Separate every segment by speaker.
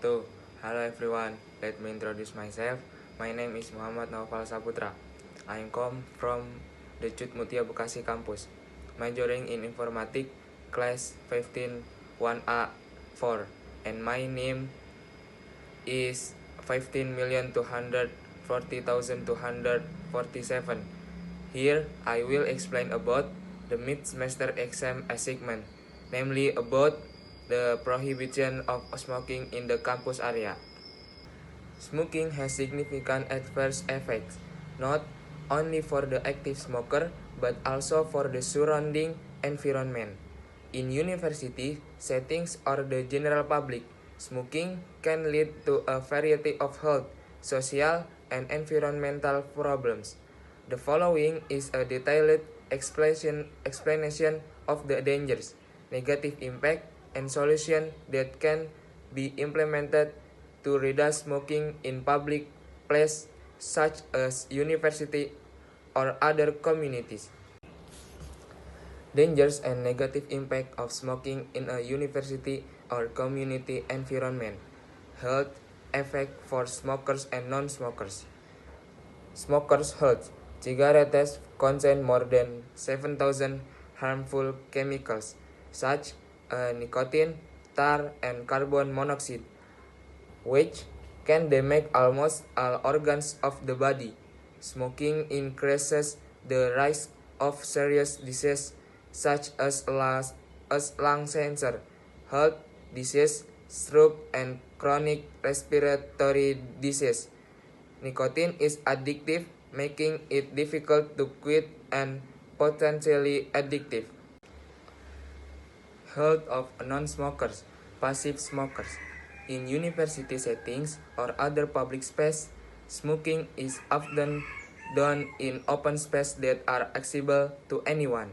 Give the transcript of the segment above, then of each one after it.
Speaker 1: wabarakatuh. Hello everyone, let me introduce myself. My name is Muhammad Naufal Saputra. I come from the Cut Mutia Bekasi campus, majoring in Informatik, class 15 1A 4, and my name is 15,240,247. Here I will explain about the mid-semester exam assignment, namely about the prohibition of smoking in the campus area. Smoking has significant adverse effects, not only for the active smoker, but also for the surrounding environment. In university settings or the general public, smoking can lead to a variety of health, social, and environmental problems. The following is a detailed explanation of the dangers, negative impact, and solutions that can be implemented to reduce smoking in public places such as university or other communities. Dangers and negative impact of smoking in a university or community environment. Health effect for smokers and non-smokers. Smokers' health. Cigarettes contain more than 7,000 harmful chemicals such as nicotine, tar, and carbon monoxide, which can damage almost all organs of the body. Smoking increases the risk of serious diseases such as lung cancer, heart disease, stroke, and chronic respiratory disease. Nicotine is addictive, making it difficult to quit and potentially addictive. Health of non-smokers, passive smokers. In university settings or other public space, smoking is often done in open space that are accessible to anyone.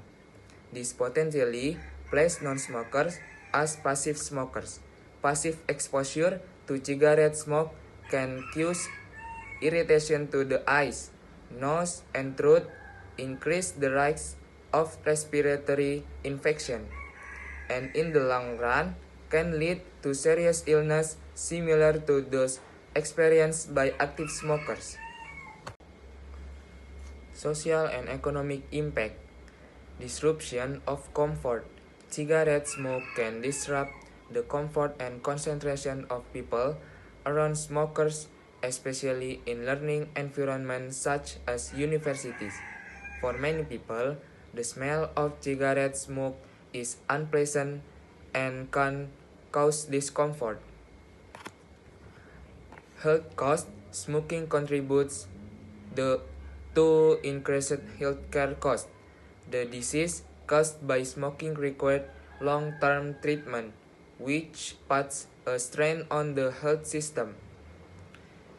Speaker 1: This potentially places non-smokers as passive smokers. Passive exposure to cigarette smoke can cause irritation to the eyes, nose, and throat, increase the risk of respiratory infection, and in the long run can lead to serious illness similar to those experienced by active smokers. Social and economic impact. Disruption of comfort. Cigarette smoke can disrupt the comfort and concentration of people around smokers, especially in learning environments such as universities. For many people, the smell of cigarette smoke is unpleasant and can cause discomfort. Health costs. Smoking contributes to increased healthcare costs. The disease caused by smoking required long-term treatment, which puts a strain on the health system.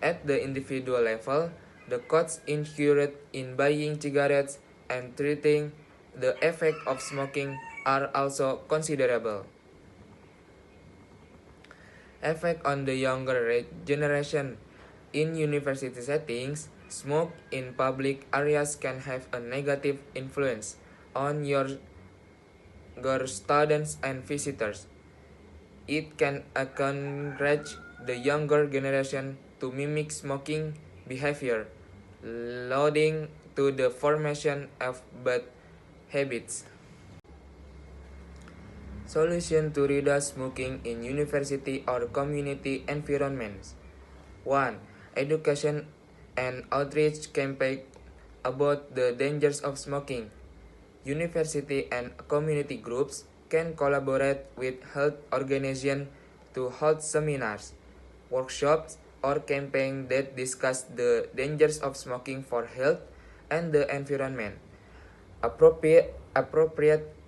Speaker 1: At the individual level, the costs incurred in buying cigarettes and treating the effect of smoking are also considerable. Effect on the younger generation. In university settings, smoke in public areas can have a negative influence on your students and visitors. It can encourage the younger generation to mimic smoking behavior, leading to the formation of bad habits. Solution to reduce smoking in university or community environments. 1. Education and outreach campaign about the dangers of smoking. University and community groups can collaborate with health organizations to hold seminars, workshops, or campaigns that discuss the dangers of smoking for health and the environment. Appropriate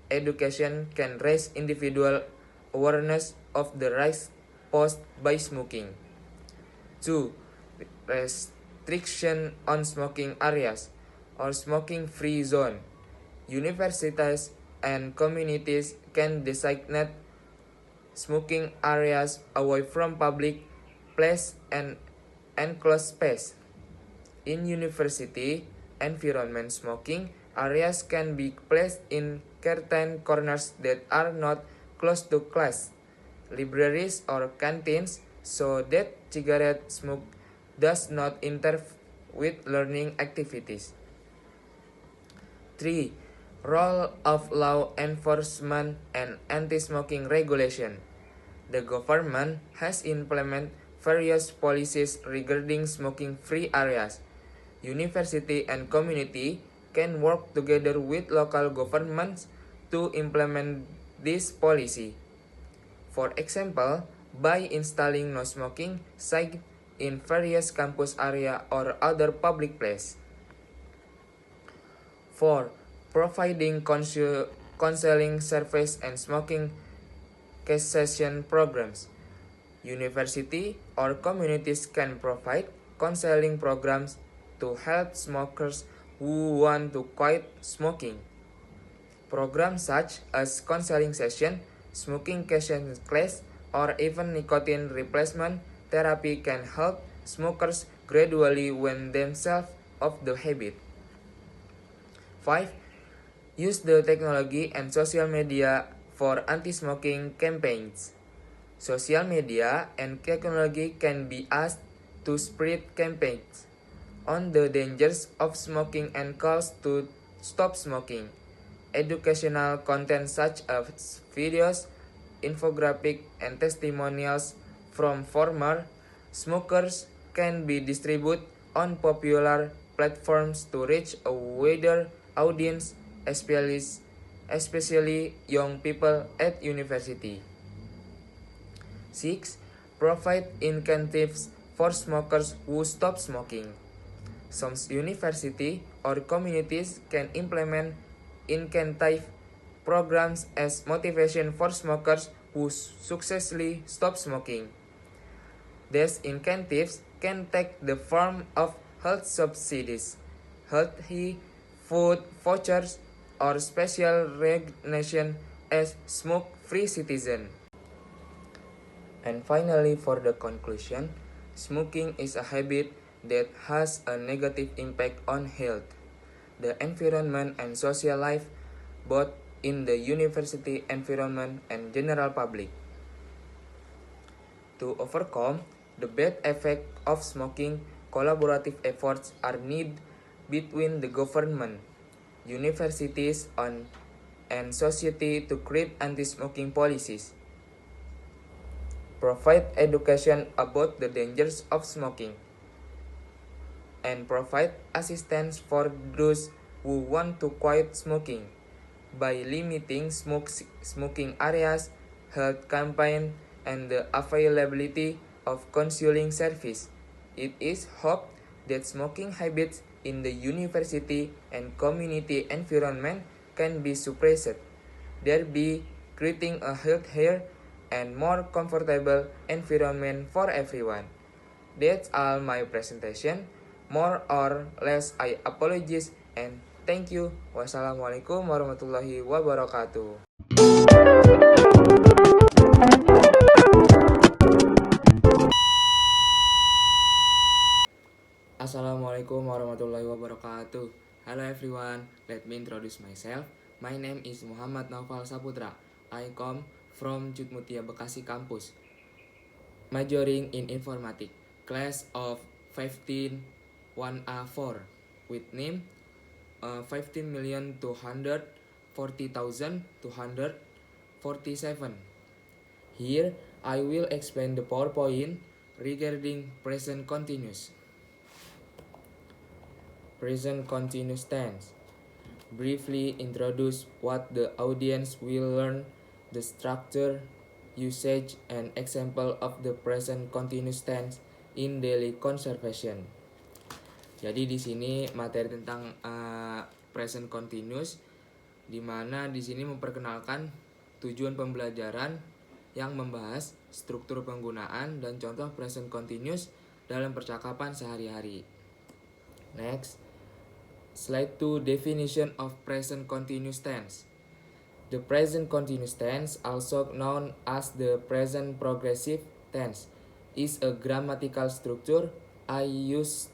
Speaker 1: education can raise individual awareness of the risks posed by smoking. 2. Restriction on smoking areas or smoking-free zone. Universities and communities can designate smoking areas away from public places and enclosed space. In university environment, smoking areas can be placed in certain corners that are not close to class, libraries, or canteens, so that cigarette smoke does not interfere with learning activities. 3. Role of law enforcement and anti-smoking regulation. The government has implemented various policies regarding smoking-free areas. University and community can work together with local governments to implement this policy. For example, by installing no smoking signs in various campus area or other public places. 4. Providing counseling service and smoking cessation programs. University or communities can provide counseling programs to help smokers who want to quit smoking. Programs such as counseling session, smoking cessation class, or even nicotine replacement therapy can help smokers gradually wean themselves off the habit. 5. Use the technology and social media for anti-smoking campaigns. Social media and technology can be used to spread campaigns on the dangers of smoking and calls to stop smoking. Educational content such as videos, infographics, and testimonials from former smokers can be distributed on popular platforms to reach a wider audience, especially young people at university. 6. Provide incentives for smokers who stop smoking. Some universities or communities can implement incentive programs as motivation for smokers who successfully stop smoking. These incentives can take the form of health subsidies, healthy food vouchers, or special recognition as smoke-free citizen. And finally, for the conclusion, smoking is a habit that has a negative impact on health, the environment, and social life, both in the university environment and general public. To overcome the bad effect of smoking, collaborative efforts are needed between the government, universities, and society to create anti-smoking policies. Provide education about the dangers of smoking, and provide assistance for those who want to quit smoking by limiting smoking areas, health campaign, and the availability of counseling service. It is hoped that smoking habits in the university and community environment can be suppressed, thereby creating a healthier and more comfortable environment for everyone. That's all my presentation. More or less I apologize and thank you. Wassalamualaikum warahmatullahi wabarakatuh. Assalamualaikum warahmatullahi wabarakatuh. Hello everyone, let me introduce myself. My name is Muhammad Naufal Saputra. I come from Jutmutia Bekasi Campus, majoring in informatics, class of 15 1A4 with name 15,240,247. Here I will explain the PowerPoint regarding present continuous. Present continuous tense. Briefly introduce what the audience will learn, the structure, usage, and example of the present continuous tense in daily conversation. Jadi di sini materi tentang present continuous, di mana di sini memperkenalkan tujuan pembelajaran yang membahas struktur penggunaan dan contoh present continuous dalam percakapan sehari-hari. Next, slide 2, definition of present continuous tense. The present continuous tense, also known as the present progressive tense, is a grammatical structure I use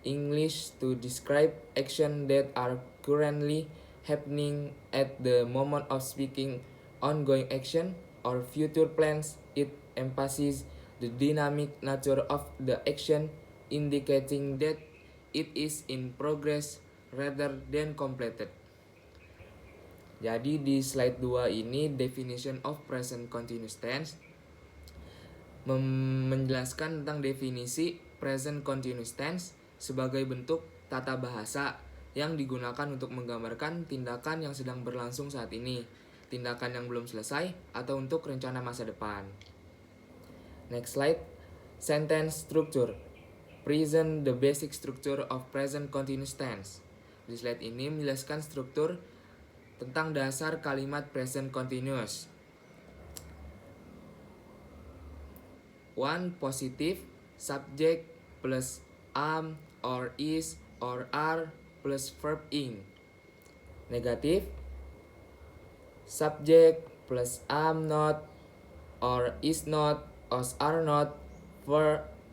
Speaker 1: English to describe actions that are currently happening at the moment of speaking, ongoing action, or future plans. It emphasizes the dynamic nature of the action, indicating that it is in progress rather than completed. Jadi di slide 2 ini definition of present continuous tense menjelaskan tentang definisi present continuous tense sebagai bentuk tata bahasa yang digunakan untuk menggambarkan tindakan yang sedang berlangsung saat ini, tindakan yang belum selesai, atau untuk rencana masa depan. Next slide. Sentence structure. Present the basic structure of present continuous tense. Di slide ini menjelaskan struktur tentang dasar kalimat present continuous. 1. Positive subject plus am or is or are plus verb ing. Negatif subject plus am not or is not or are not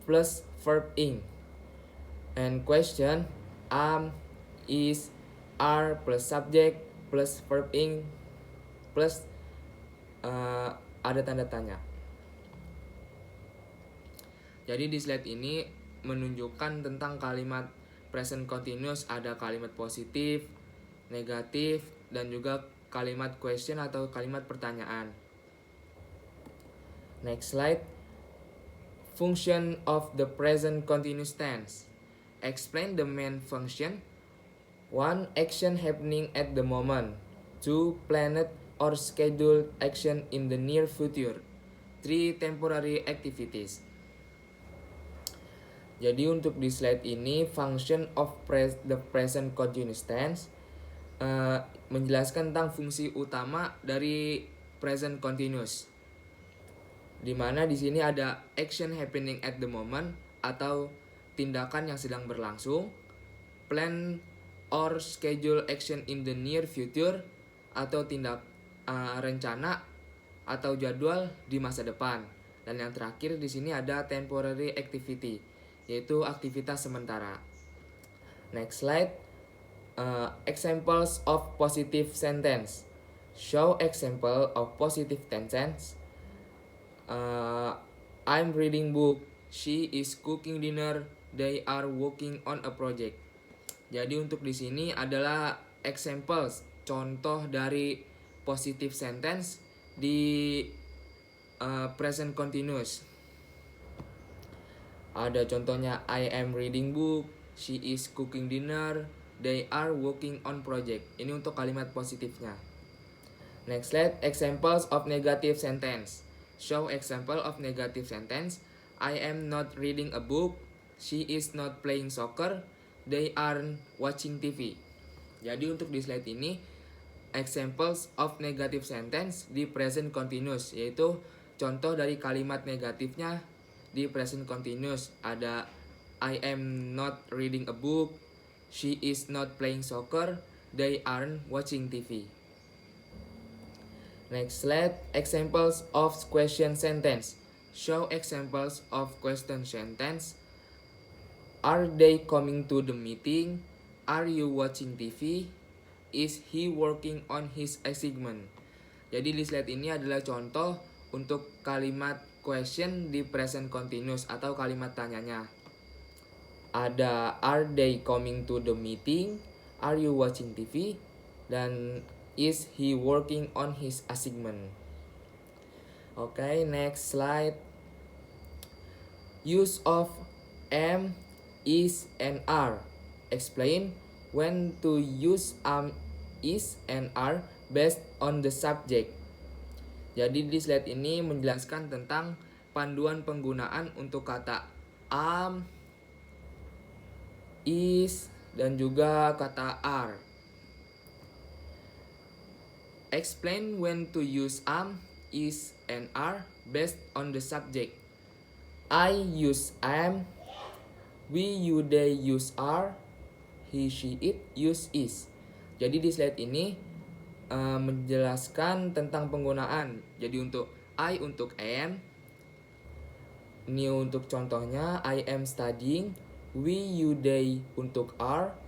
Speaker 1: plus verb ing. And question am, is, are plus subject plus verb ing plus ada tanda tanya. Jadi di slide ini menunjukkan tentang kalimat present continuous, ada kalimat positif, negatif, dan juga kalimat question atau kalimat pertanyaan. Next slide. Function of the present continuous tense. Explain the main function. 1. Action happening at the moment. 2. Planned or scheduled action in the near future. 3. Temporary activities. Jadi untuk di slide ini function of the present continuous tense menjelaskan tentang fungsi utama dari present continuous. Dimana di sini ada action happening at the moment atau tindakan yang sedang berlangsung, plan or schedule action in the near future atau rencana atau jadwal di masa depan. Dan yang terakhir di sini ada temporary activity, yaitu aktivitas sementara. Next slide. Examples of positive sentence. Show example of positive sentence. I'm reading book. She is cooking dinner. They are working on a project. Jadi untuk di sini adalah examples, contoh dari positive sentence di present continuous. Ada contohnya I am reading book, she is cooking dinner, they are working on project. Ini untuk kalimat positifnya. Next slide, examples of negative sentence. Show example of negative sentence. I am not reading a book, she is not playing soccer, they aren't watching TV. Jadi untuk di slide ini examples of negative sentence di present continuous, yaitu contoh dari kalimat negatifnya di present continuous. Ada I am not reading a book, she is not playing soccer, they aren't watching TV. Next slide, examples of question sentence. Show examples of question sentence. Are they coming to the meeting? Are you watching TV? Is he working on his assignment? Jadi di slide ini adalah contoh untuk kalimat question di present continuous atau kalimat tanyanya. Ada are they coming to the meeting? Are you watching TV? Dan is he working on his assignment? Okay, next slide. Use of am, is, and are. Explain when to use am, is, and are based on the subject. Jadi di slide ini menjelaskan tentang panduan penggunaan untuk kata am, is, dan juga kata are. Explain when to use am, is, and are based on the subject. I use am, we, you, they use are, he, she, it use is. Jadi di slide ini menjelaskan tentang penggunaan. Jadi untuk I untuk am, new untuk contohnya I am studying, we, you, they untuk are,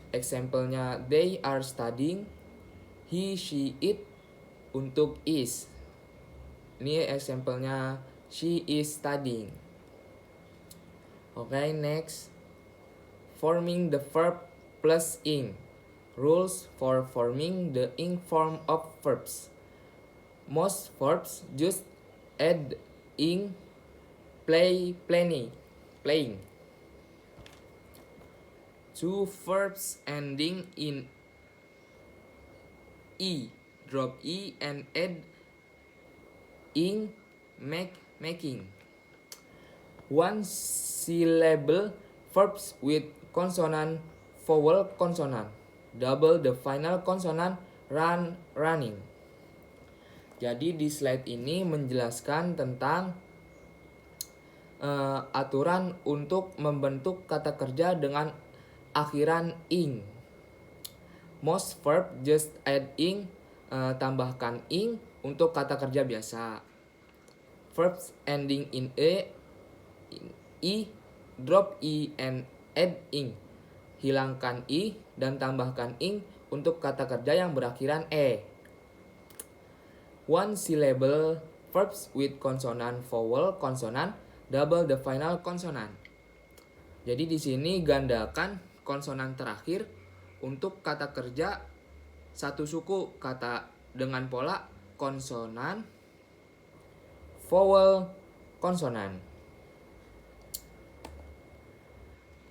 Speaker 1: example-nya they are studying, he, she, it untuk is. Ini example-nya She is studying. Okay, next. Forming the verb plus ing. Rules for forming the ing form of verbs. Most verbs just add ing, playing. Two verbs ending in e, drop e and add ing, making. One syllable verbs with consonant, vowel consonant. Double the final consonant, running. Jadi di slide ini menjelaskan tentang aturan untuk membentuk kata kerja dengan akhiran ing. Most verb just add ing, tambahkan ing untuk kata kerja biasa. Verbs ending in i, drop i and add ing. Hilangkan i dan tambahkan ing untuk kata kerja yang berakhiran e. One syllable verbs with consonant, vowel consonant, double the final consonant. Jadi di sini gandakan konsonan terakhir untuk kata kerja satu suku, kata dengan pola konsonan, vowel, konsonan.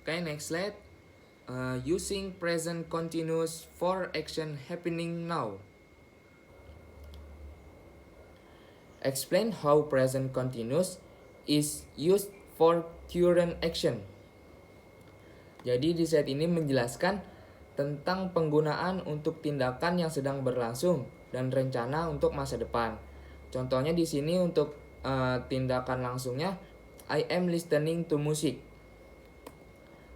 Speaker 1: Okay, next slide. Using present continuous for action happening now. Explain how present continuous is used for current action. Jadi di slide ini menjelaskan tentang penggunaan untuk tindakan yang sedang berlangsung dan rencana untuk masa depan. Contohnya di sini untuk tindakan langsungnya I am listening to music.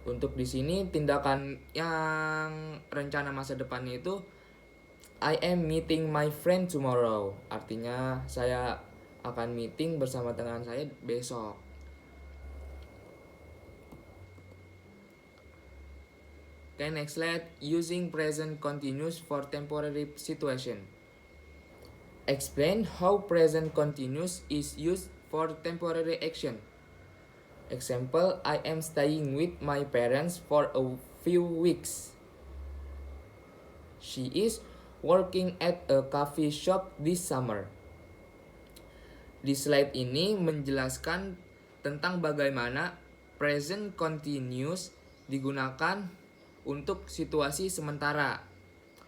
Speaker 1: Untuk di sini tindakan yang rencana masa depannya itu I am meeting my friend tomorrow. Artinya saya akan meeting bersama teman saya besok. Okay, next slide. Using present continuous for temporary situation. Explain how present continuous is used for temporary action. Example, I am staying with my parents for a few weeks. She is working at a coffee shop this summer. Di slide ini menjelaskan tentang bagaimana present continuous digunakan untuk situasi sementara.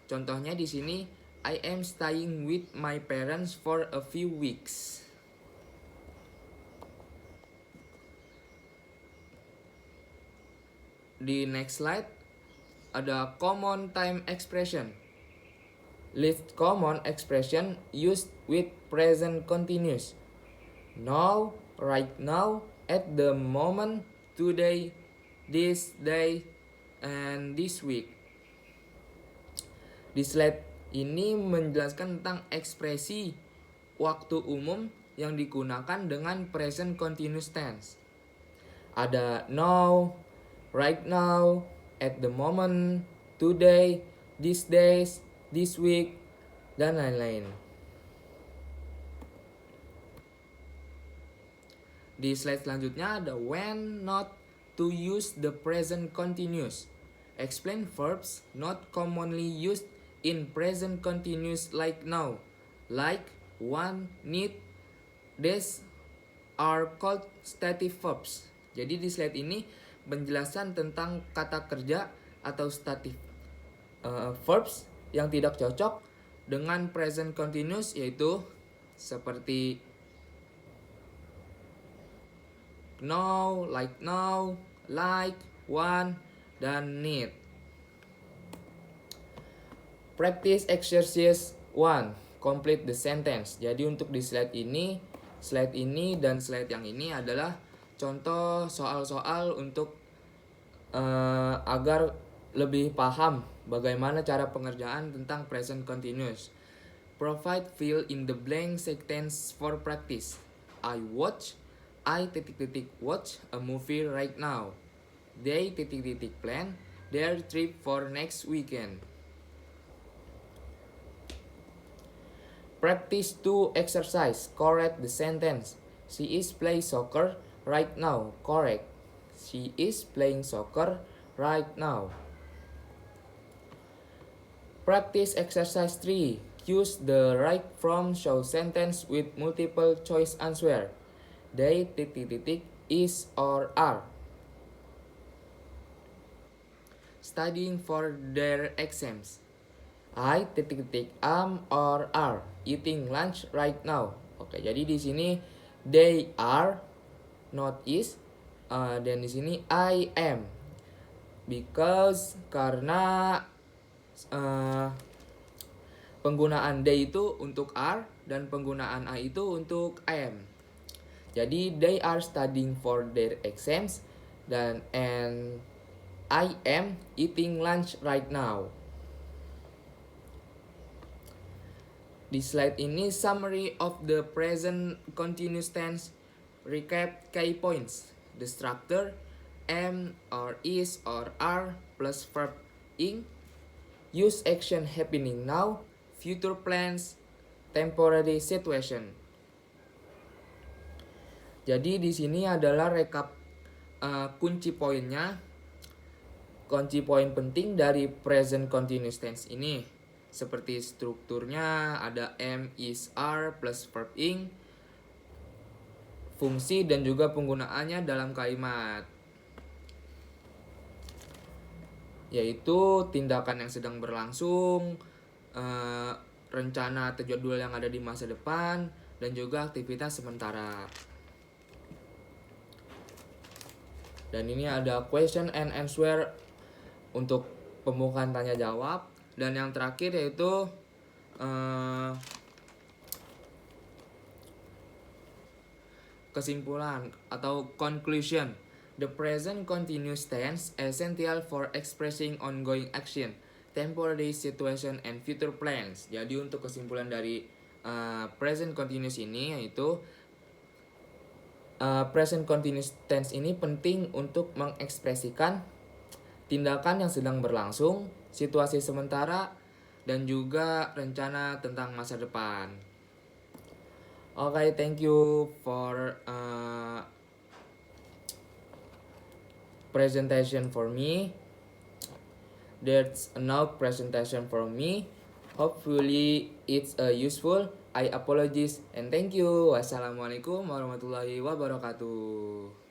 Speaker 1: Contohnya di sini, I am staying with my parents for a few weeks. Di next slide ada common time expression. List common expression used with present continuous. Now, right now, at the moment, today, this day, and this week. Di slide ini menjelaskan tentang ekspresi waktu umum yang digunakan dengan present continuous tense. Ada now, right now, at the moment, today, these days, this week, dan lain-lain. Di slide selanjutnya ada when not to use the present continuous. Explain verbs not commonly used in present continuous like now. Like, want, need, these are called stative verbs. Jadi di slide ini penjelasan tentang kata kerja atau stative verbs yang tidak cocok dengan present continuous, yaitu seperti know, like, want, dan need. Practice exercise 1. Complete the sentence. Jadi untuk di slide ini dan slide yang ini adalah contoh soal-soal untuk agar lebih paham bagaimana cara pengerjaan tentang present continuous. Provide fill in the blank sentence for practice. I watch a movie right now. They plan their trip for next weekend. Practice 2 exercise. Correct the sentence. She is playing soccer right now. Correct. She is playing soccer right now. Practice exercise 3. Use the right from show sentence with multiple choice answer. They is or are studying for their exams. I am or are eating lunch right now. Oke, jadi di sini they are, not is, dan di sini I am. Because karena penggunaan they itu untuk are dan penggunaan I itu untuk am. Jadi they are studying for their exams and I am eating lunch right now. Di slide ini summary of the present continuous tense, recap key points. The structure am or is or are plus verb ing, use action happening now, future plans, temporary situation. Jadi di sini adalah rekap kunci poinnya, kunci poin penting dari present continuous tense ini. Seperti strukturnya ada am, is, are plus verb ing, fungsi dan juga penggunaannya dalam kalimat, yaitu tindakan yang sedang berlangsung, rencana atau jadwal yang ada di masa depan, dan juga aktivitas sementara. Dan ini ada question and answer untuk pembukaan tanya jawab. Dan yang terakhir yaitu kesimpulan atau conclusion. The present continuous tense essential for expressing ongoing action, temporary situation, and future plans. Jadi untuk kesimpulan dari present continuous ini yaitu present continuous tense ini penting untuk mengekspresikan tindakan yang sedang berlangsung, situasi sementara, dan juga rencana tentang masa depan. Okay, thank you for presentation for me. That's enough presentation for me. Hopefully it's useful. I apologize and thank you. Wassalamualaikum warahmatullahi wabarakatuh.